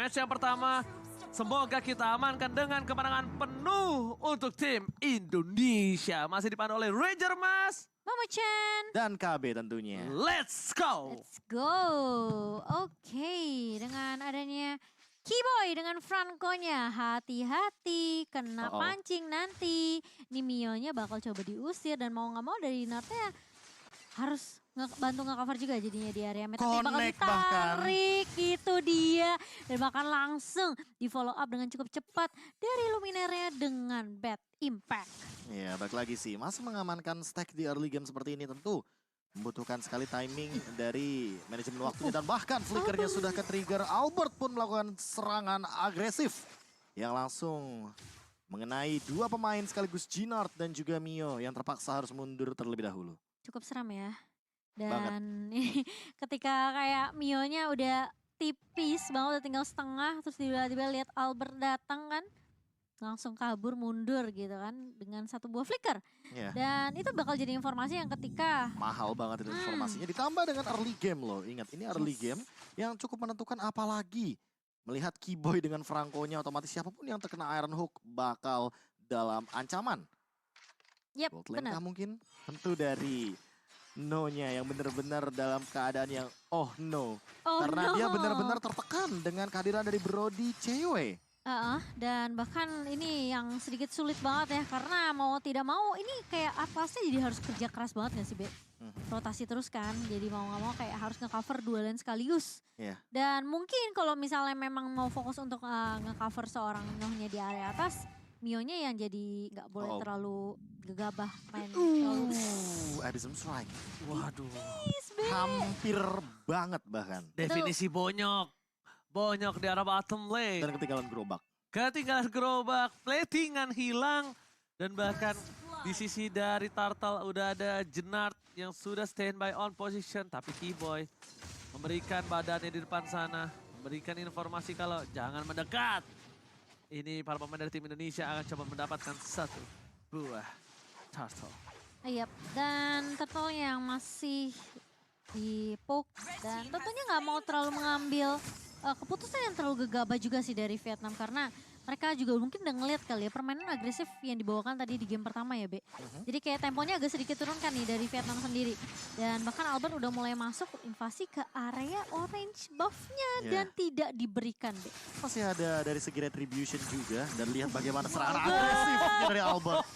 match yang pertama. Semoga kita amankan dengan kemenangan penuh untuk tim Indonesia. Masih dipandu oleh Ranger Mas. Mama Chan. Dan KB tentunya. Let's go. Let's go. Oke, dengan adanya Keyboy dengan Franco-nya. Hati-hati, kena pancing nanti. Ini Mio-nya bakal coba diusir dan mau gak mau dari Nartea harus bantu nge-cover juga jadinya di area mid. Tapi bakal ditarik, itu dia. Dan bahkan langsung di follow up dengan cukup cepat dari Luminernya dengan bad impact. Ya, balik lagi sih. Masih mengamankan stack di early game seperti ini tentu membutuhkan sekali timing dari manajemen waktunya. Dan bahkan flickernya sudah ke-trigger. Albert pun melakukan serangan agresif yang langsung mengenai dua pemain sekaligus Ginard dan juga Mio yang terpaksa harus mundur terlebih dahulu. Cukup seram ya. Dan ketika kayak Mio-nya udah tipis banget, udah tinggal setengah, terus tiba-tiba lihat Albert datang kan, langsung kabur mundur gitu kan dengan satu buah flicker. Yeah. Dan itu bakal jadi informasi yang ketika mahal banget itu informasinya, ditambah dengan early game loh. Ingat, ini early game yang cukup menentukan, apalagi melihat Keyboy dengan Franco-nya, otomatis siapapun yang terkena Iron Hook bakal dalam ancaman. Yep, benar. Mungkin tentu dari No-nya yang benar-benar dalam keadaan yang no. Karena dia benar-benar tertekan dengan kehadiran dari Brody cewek. Dan bahkan ini yang sedikit sulit banget ya, karena mau tidak mau ini kayak Atlasnya jadi harus kerja keras banget gak sih, Be? Rotasi terus kan, jadi mau gak mau kayak harus nge-cover dua lane sekaligus. Yeah. Dan mungkin kalau misalnya memang mau fokus untuk nge-cover seorang Noh-nya di area atas, Mio-nya yang jadi gak boleh terlalu gegabah main. Abyssal Strike. Waduh. Hampir banget bahkan. Definisi bonyok. Bonyok di arah bottom lane. Dan ketinggalan gerobak. Ketinggalan gerobak, platingan hilang. Dan bahkan di sisi dari Turtle udah ada Ginard yang sudah standby on position. Tapi Keyboy memberikan badannya di depan sana. Memberikan informasi kalau jangan mendekat. Ini para pemain dari tim Indonesia akan coba mendapatkan satu buah Turtle. Yap, dan Turtle yang masih di poke. Dan tentunya nggak mau terlalu mengambil keputusan yang terlalu gegabah juga sih dari Vietnam. Karena mereka juga mungkin udah ngeliat kali ya permainan agresif yang dibawakan tadi di game pertama ya, Be. Jadi kayak temponya agak sedikit turunkan nih dari Vietnam sendiri. Dan bahkan Albert udah mulai masuk invasi ke area orange buff-nya dan tidak diberikan, Be. Masih ada dari segi retribution juga. Dan lihat bagaimana serangan agresif dari Albert.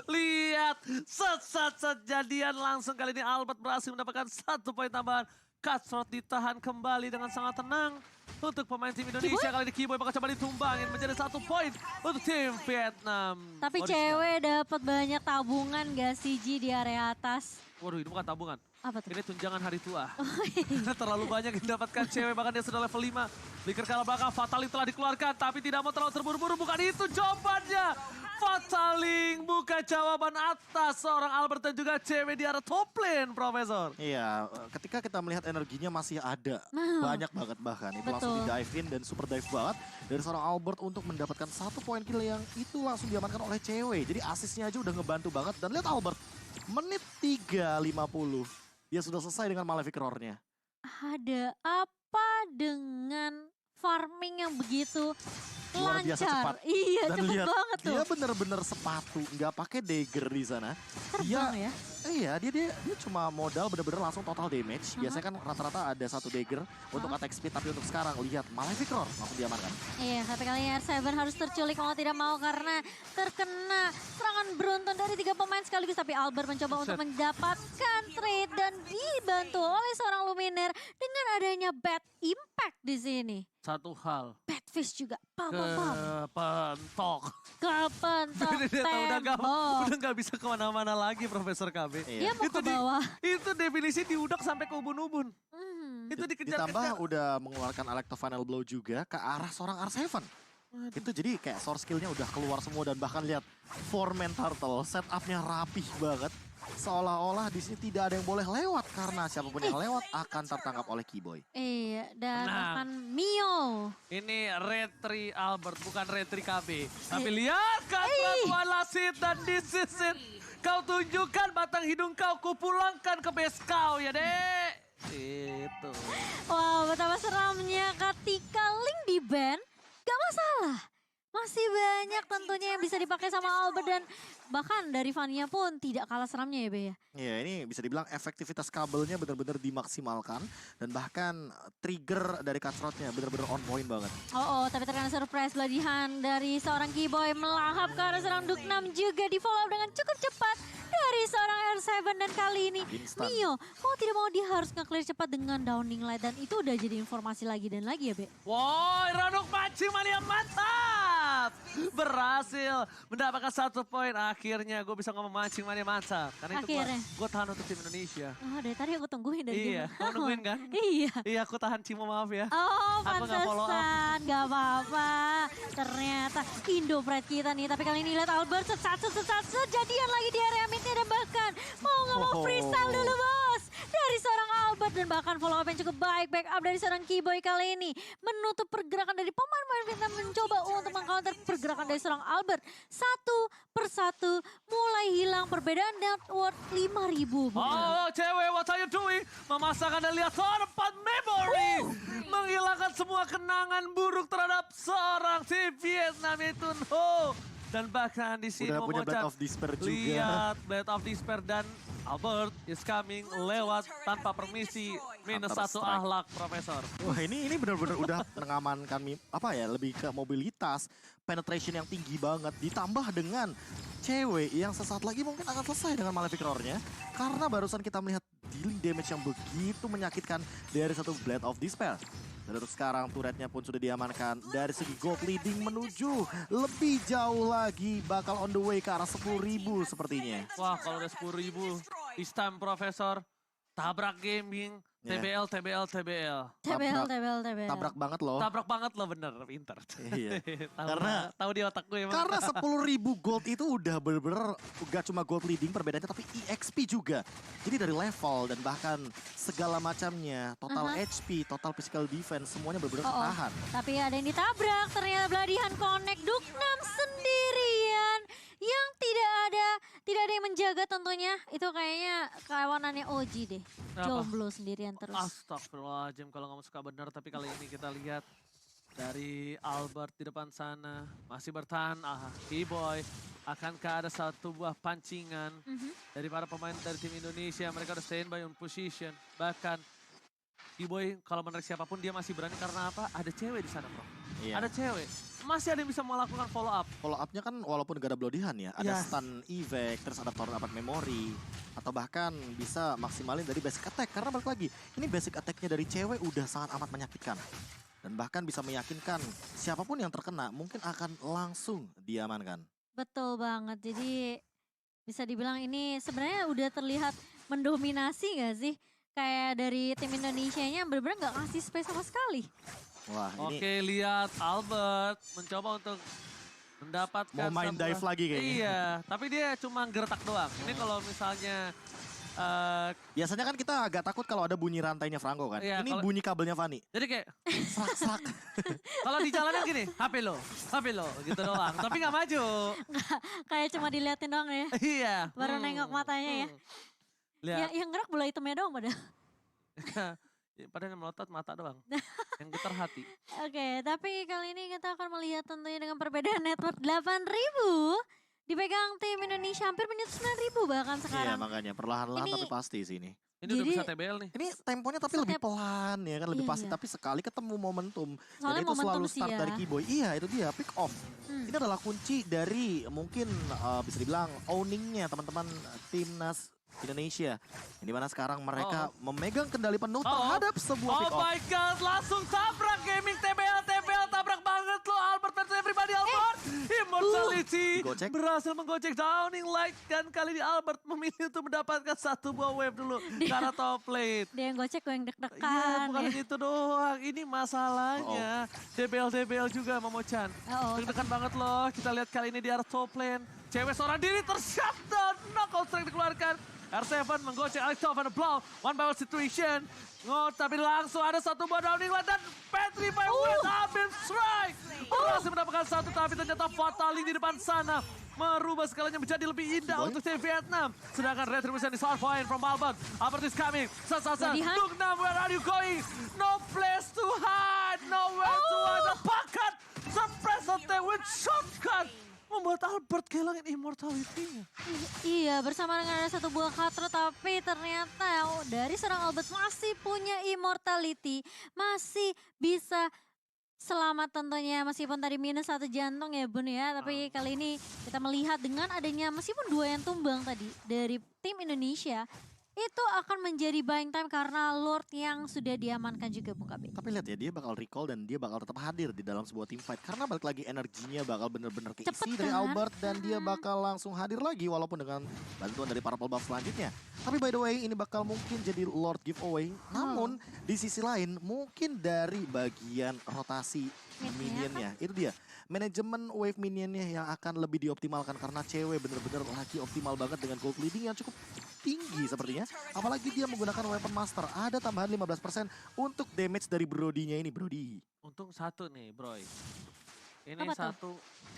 Lihat, set jadian langsung kali ini Albert berhasil mendapatkan 1 poin tambahan. Cutthroat ditahan kembali dengan sangat tenang untuk pemain tim Indonesia. Kali ini Keyboy bakal coba ditumbangin menjadi 1 poin untuk tim Vietnam. Tapi cewek dapat banyak tabungan gak sih Ji di area atas? Waduh, ini bukan tabungan. Apa tuh? Ini tunjangan hari tua. Karena terlalu banyak yang didapatkan cewek, bahkan dia sudah level 5. Flicker kalah belakang, Fataling telah dikeluarkan, tapi tidak mau terlalu terburu-buru. Bukan itu jawabannya. Fataling bukan jawaban atas seorang Albert dan juga cewek di arah top lane, Profesor. Iya, ketika kita melihat energinya masih ada. Banyak banget bahkan. Itu langsung di-dive in dan super dive banget dari seorang Albert untuk mendapatkan 1 poin kill yang itu langsung diamankan oleh cewek. Jadi asisnya aja udah ngebantu banget. Dan lihat Albert, menit 3.50. Dia sudah selesai dengan Malefic Roar-nya. Ada apa dengan farming yang begitu luar biasa cepat. Iya, dan cepet lihat, banget tuh. Dia bener-bener sepatu, nggak pakai dagger di sana. Terbang ya? Iya, dia cuma modal bener-bener langsung total damage. Biasanya kan rata-rata ada 1 dagger untuk attack speed, tapi untuk sekarang lihat Malefic Roar langsung diamankan. Iya, tapi kali ini R7 harus terculik mau tidak mau karena terkena serangan beruntun dari 3 pemain sekaligus. Tapi Albert mencoba untuk mendapatkan trade dan dibantu oleh seorang Luminer dengan adanya bad impact di sini. Satu hal. Badfish juga. Kepentok. Kepentok tembok. Udah gak bisa kemana-mana lagi Profesor KB. Dia mau ke bawah. Itu definisi diudak sampai ke ubun-ubun. Itu dikejar-kejar. Ditambah udah mengeluarkan Electro Final Blow juga ke arah seorang R7. Itu jadi kayak source skill-nya udah keluar semua dan bahkan lihat 4-man turtle setupnya rapih banget. Seolah-olah di sini tidak ada yang boleh lewat karena siapapun yang lewat akan tertangkap oleh Keyboy. Iya, dan bahkan Mio. Ini Retri Albert, bukan Retri KB. Tapi lihat Katrat Lasit dan this is it. Kau tunjukkan batang hidung kau, kupulangkan ke base kau ya dek. Itu. Wow, betapa seramnya ban, gak masalah. Masih banyak tentunya yang bisa dipakai sama Albert dan bahkan dari Vania pun tidak kalah seramnya ya Be ya. Ya ini bisa dibilang efektivitas kabelnya benar-benar dimaksimalkan. Dan bahkan trigger dari cutthroat-nya benar-benar on point banget. Tapi terkena surprise beladihan dari seorang Keyboy melahap ke arah seorang Duknam juga di follow up dengan cukup cepat dari seorang R7 dan kali ini Instan. Mio mau tidak mau dia harus nge-clear cepat dengan downing light dan itu udah jadi informasi lagi dan lagi ya Be. Woi, Ranuk mancing mania mantap. Berhasil mendapatkan 1 poin. Akhirnya gue bisa ngomong mancing mania mantap. Karena itu Akhirnya. gue tahan untuk tim Indonesia. Dari tadi aku tungguin dari Iya, game. kamu nungguin kan? Iya. Iya, aku tahan Cimo, maaf ya. Aku nggak follow up. pantesan, gak apa-apa. Ternyata Indo Pride kita nih, tapi kali ini lihat Albert sejadian lagi di area midnya dan bahkan mau nggak mau freestyle dulu bos. Dari seorang Albert dan bahkan follow up yang cukup baik, back up dari seorang Keyboy kali ini. Menutup pergerakan dari pemain-pemain Vietnam mencoba untuk mengcounter pergerakan dari seorang Albert. Satu persatu mulai hilang perbedaan net worth 5.000. Oh, cewek, what are you doing? Memasangkan dan lihat tempat memory. Menghilangkan semua kenangan buruk terhadap seorang si Vietnam itu. No. Dan bahkan di sini Udah punya Momocan Blade of Despair juga. lihat Blade of Despair dan Albert is coming lewat tanpa permisi. Minus Counter 1 strike. ahlak, Profesor. Wah ini benar-benar udah mengamankan lebih ke mobilitas, penetration yang tinggi banget ditambah dengan cewek yang sesaat lagi mungkin akan selesai dengan Malefic Roar-nya karena barusan kita melihat dealing damage yang begitu menyakitkan dari satu Blade of Despair. Dan untuk sekarang turretnya pun sudah diamankan dari segi gold leading menuju lebih jauh lagi bakal on the way ke arah 10.000 sepertinya. Wah, kalau udah 10.000, this time Profesor. Tabrak gaming, TBL. Tabrak banget loh. Tabrak banget loh, bener, pinter. Iya. Karena tahu di otak gue emang. Karena 10.000 gold itu udah bener-bener gak cuma gold leading perbedaannya tapi EXP juga. Jadi dari level dan bahkan segala macamnya, total HP, total physical defense semuanya bener-bener tahan. Tapi ada yang ditabrak, ternyata beladihan connect Duknam sendirian. Yang tidak ada yang menjaga tentunya. Itu kayaknya kawanannya OG deh. Kenapa? Jomblo sendirian terus. Astagfirullahaladzim kalau nggak suka benar. Tapi kali ini kita lihat dari Albert di depan sana. Masih bertahan. Keyboy. Akankah ada satu buah pancingan dari para pemain dari tim Indonesia. Mereka udah standby on position. Bahkan Keyboy kalau menarik siapapun dia masih berani karena apa? Ada cewek di sana, bro. Iya. Ada cewek. Masih ada yang bisa melakukan follow up. Follow up-nya kan walaupun gak ada bloodihan ya, ada Yes. stun evac, terus ada torn dapat memory, atau bahkan bisa maksimalin dari basic attack. Karena balik lagi, ini basic attack-nya dari cewek udah sangat amat menyakitkan. Dan bahkan bisa meyakinkan siapapun yang terkena mungkin akan langsung diamankan. Betul banget. Jadi bisa dibilang ini sebenarnya udah terlihat mendominasi gak sih? Kayak dari tim Indonesianya benar-benar gak ngasih space sama sekali. Wah ini Oke, lihat Albert mencoba untuk mendapatkan mau main sebuah- dive lagi kayaknya. Iya, tapi dia cuma gertak doang. Ini kalau misalnya Biasanya kan kita agak takut kalau ada bunyi rantainya Franco kan. Iya, Ini kalau- bunyi kabelnya Fanny. jadi kayak Sak-sak. kalau di jalanan gini, HP lo gitu doang. Tapi nggak maju. Kayak cuma diliatin doang ya. Iya. Baru nengok matanya ya. Lihat. Yang gerak bola hitamnya doang padahal. Padahal yang melotot mata doang. Yang getar hati. Oke, tapi kali ini kita akan melihat tentunya dengan perbedaan network 8.000. Dipegang tim Indonesia hampir menyentuh 9.000 bahkan Iya sekarang. makanya perlahan-lahan Ini- tapi pasti sih ini. Ini udah Jadi- bisa TBL nih. Ini temponya tapi lebih pelan ya kan, lebih Iya, pasti. iya. Tapi sekali ketemu momentum. Soalnya dan itu momentum selalu sih start ya. dari Keyboy. Iya itu dia, pick off. Ini adalah kunci dari mungkin bisa dibilang owningnya teman-teman timnas Indonesia. Di mana sekarang mereka memegang kendali penuh terhadap sebuah Oh pick off. my god, langsung tabrak gaming TBL, tabrak banget lo Albert versus everybody Albert. Immortality Digocek. berhasil menggocek downing light dan kali ini Albert memilih untuk mendapatkan satu buah wave dulu ke arah top lane. Dia yang gocek, gue yang Iya, deg-degan. bukan hanya itu doang. Ini masalahnya. DBL juga Momocan. Deg-degan banget loh. Kita lihat kali ini di arah top lane. Cewek seorang diri tershutdown. Knockout strike dikeluarkan. R7 menggocek Alex Tovan blow. One by one situation. Tapi langsung ada satu buah downing light dan Petri by West Abim strike. Berhasil mendapatkan satu tapi ternyata fataling di depan sana. Merubah skalanya menjadi lebih indah untuk tim Vietnam. Sedangkan Retribution is hard point from Albert. Albert is coming. Sasa. Ladihan. Duknam, where are you going? No place to hide. Nowhere to hide. Apakah kehilangan immortality-nya. Iya, bersama dengan ada satu buah katro, tapi ternyata dari serang Albert masih punya immortality, masih bisa selamat tentunya meskipun tadi minus 1 jantung ya Bun ya. Tapi kali ini kita melihat dengan adanya meskipun 2 yang tumbang tadi dari tim Indonesia, itu akan menjadi buying time karena Lord yang sudah diamankan juga Bung KB. Tapi lihat ya, dia bakal recall dan dia bakal tetap hadir di dalam sebuah team fight. Karena balik lagi energinya bakal bener-bener keisi Cepet dari kan? Albert. Dan dia bakal langsung hadir lagi walaupun dengan bantuan dari Purple Buff selanjutnya. Tapi by the way, ini bakal mungkin jadi Lord giveaway. Namun di sisi lain mungkin dari bagian rotasi minionnya. Itu dia. Manajemen wave minionnya yang akan lebih dioptimalkan. Karena cewek bener-bener lagi optimal banget dengan gold leading yang cukup tinggi sepertinya. Apalagi dia menggunakan weapon master. Ada tambahan 15% untuk damage dari Brody-nya ini. Brody. Untung satu nih, Bro. Ini Apa tuh? satu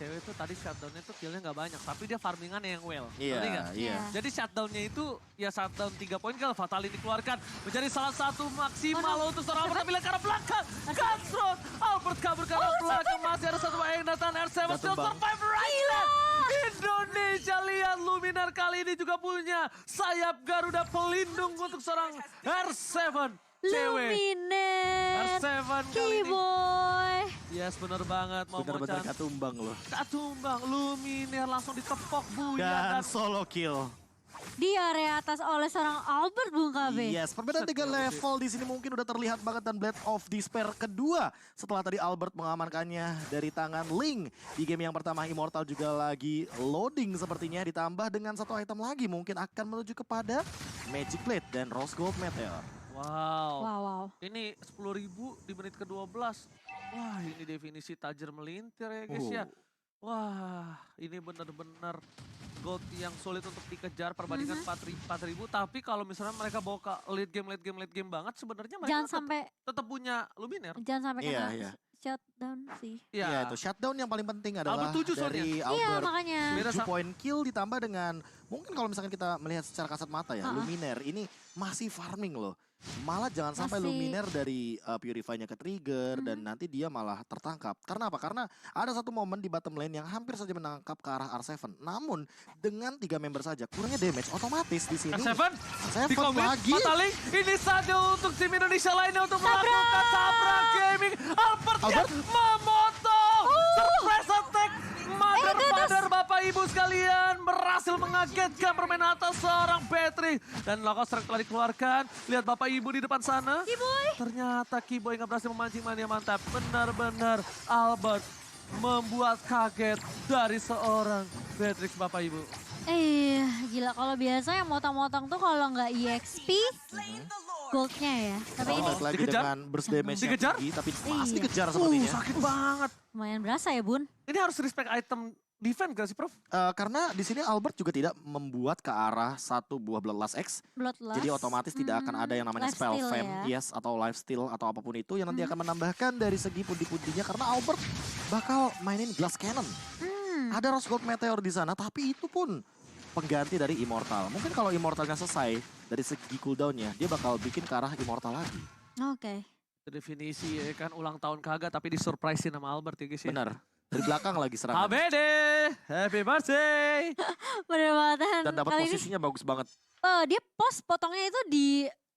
cewek tuh tadi shutdown-nya tuh kill-nya nggak banyak, tapi dia farmingannya yang well. Iya, Ngerti nggak? iya. Jadi shutdown-nya itu ya shutdown 3 poin kalau fatality dikeluarkan menjadi salah satu maksimal untuk seorang Albert, tapi lihat ke arah belakang. Cutthroat, Albert kabur ke arah belakang, masih ada satu yang datang, R7 still Bang. survive right now. Indonesia lihat Luminar kali ini juga punya sayap Garuda pelindung untuk seorang R7. Cewek. Luminar, R7 kali ini. Keyboy. Yes, bener banget. Bener-bener Momo-chan. katumbang loh. Katumbang, Luminar langsung ditepok Dan Buya. solo kill. Di area atas oleh seorang Albert Bung KB. Yes, perbedaan 3 level di sini mungkin udah terlihat banget dan Blade of Despair kedua setelah tadi Albert mengamankannya dari tangan Ling. Di game yang pertama Immortal juga lagi loading sepertinya, ditambah dengan satu item lagi mungkin akan menuju kepada Magic Blade dan Rose Gold Meteor. Wow. Wow. Ini 10.000 di menit ke-12. Wah, ini definisi tajir melintir ya guys ya. Wah, ini benar-benar gold yang sulit untuk dikejar perbandingan 4.000. Tapi kalau misalnya mereka bawa ke late game banget, sebenarnya mereka Jangan sampai tetap punya Luminar. jangan sampai Iya, kena iya. shutdown sih. Iya, itu shutdown yang paling penting adalah Albert 7 dari Iya Albert. makanya. Beda 7 poin kill ditambah dengan mungkin kalau misalkan kita melihat secara kasat mata ya, Luminar ini masih farming loh. Malah jangan sampai Masih. Luminar dari Purify-nya ke trigger dan nanti dia malah tertangkap. Karena apa? Karena ada satu momen di bottom lane yang hampir saja menangkap ke arah R7. Namun dengan 3 member saja kurangnya damage otomatis di sini. R7 R7 di komit, lagi. Pataling. Ini saatnya untuk tim Indonesia lainnya untuk melakukan tabrak gaming. Albert yang memotong. Surprise attack. Mother Bapak Ibu sekalian berhasil mengagetkan permainan atas seorang Patrick. Dan Loco Strike telah dikeluarkan. Lihat Bapak Ibu di depan sana. Keyboy. Ternyata Keyboy nggak berhasil memancing mania mantap. Benar-benar Albert membuat kaget dari seorang Patrick Bapak Ibu. Gila kalau biasa yang motong-motong tuh kalau nggak EXP, goldnya ya. Tapi ini Balik lagi Dikejar? dengan burst damage yang Dikejar? tinggi, tapi masih Iya. dikejar sepertinya. Sakit banget. lumayan berasa ya Bun. Ini harus respect item defense gak sih Prof? Karena di sini Albert juga tidak membuat ke arah satu buah Bloodlust X. Bloodlust. Jadi otomatis tidak akan ada yang namanya spell lifesteal fam, ya. yes, atau lifesteal atau apapun itu yang nanti akan menambahkan dari segi pundi-pundinya karena Albert bakal mainin Glass Cannon. Ada Rose Gold Meteor di sana, tapi itu pun pengganti dari Immortal. Mungkin kalau Immortalnya selesai dari segi cooldownnya, dia bakal bikin ke arah Immortal lagi. Oke. Definisi ya kan ulang tahun kagak tapi disurprisein sama Albert ya guys ya. Benar. Dari belakang lagi serangan. HBD, happy birthday. Bener banget. Dan dapat Kali ini, posisinya bagus banget. dia pos potongnya itu di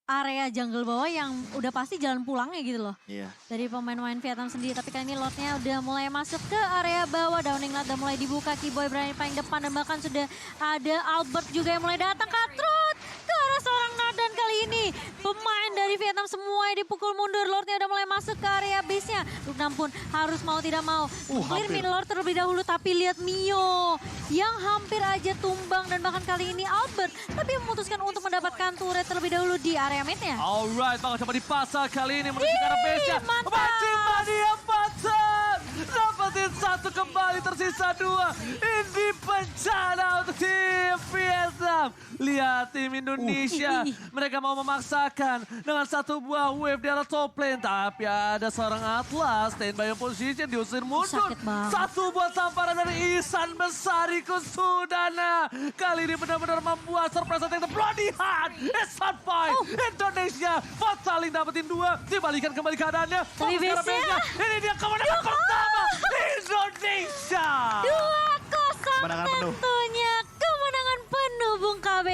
area jungle bawah yang udah pasti jalan pulangnya gitu loh. Iya. Dari pemain-pemain Vietnam sendiri. Tapi kali ini lotnya udah mulai masuk ke area bawah. Downing Lot udah mulai dibuka. Keyboy berani paling depan. Dan bahkan sudah ada Albert juga yang mulai datang. Cutthroat ke arah seorang Nadan kali ini. Pemain dari Vietnam semua yang dipukul mundur. Lordnya udah mulai masuk ke area base-nya. Luknam pun harus mau tidak mau. Clear hampir. mid Lord terlebih dahulu. Tapi lihat Mio yang hampir aja tumbang. Dan bahkan kali ini Albert. Tapi memutuskan untuk mendapatkan turret terlebih dahulu di area mid-nya. Alright, bakal coba dipasang kali ini menuju ke arah base-nya. mantap. Mancing mania patah. Dapetin satu kembali tersisa 2. Ini bencana untuk tim Vietnam. Lihat tim Indonesia. Mereka mau memaksakan dengan satu buah wave di arah top lane. Tapi ada seorang Atlas standby position diusir mundur. Sakit banget. Satu buah tamparan dari Ihsan Besari Kusudana. Kali ini benar-benar membuat surprise attack Bloody Hand. Ihsan fight. Indonesia Fataling dapetin 2. Dibalikan kembali keadaannya. Tapi Fokus ke arah base-nya. base-nya. Ini dia kemenangan pertama Indonesia. 2-0 Kemenangan men. penuh. Waktunya kemenangan penuh Bung KB.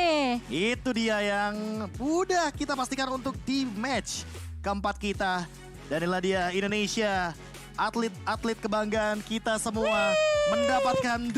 Itu dia yang udah kita pastikan untuk di match keempat kita. Dan inilah dia Indonesia, atlet-atlet kebanggaan kita semua mendapatkan 2